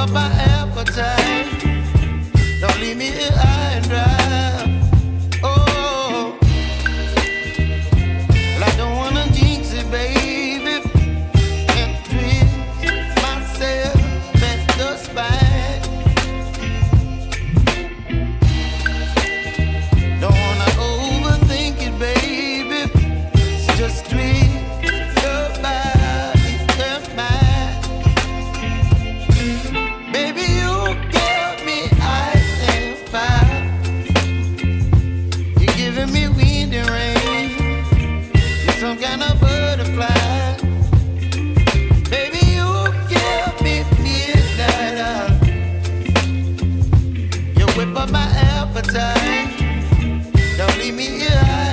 up my appetite. Don't leave me here high and dry. Oh, well, I don't wanna jinx it, baby, and twist myself at the spine. Don't wanna overthink it, baby. It's just twist your body and mine. Baby, you give me ice and fire. You're giving me wind and rain. You're some kind of butterfly. Baby, you give me midnight oil. You whip up my appetite. Don't leave me here.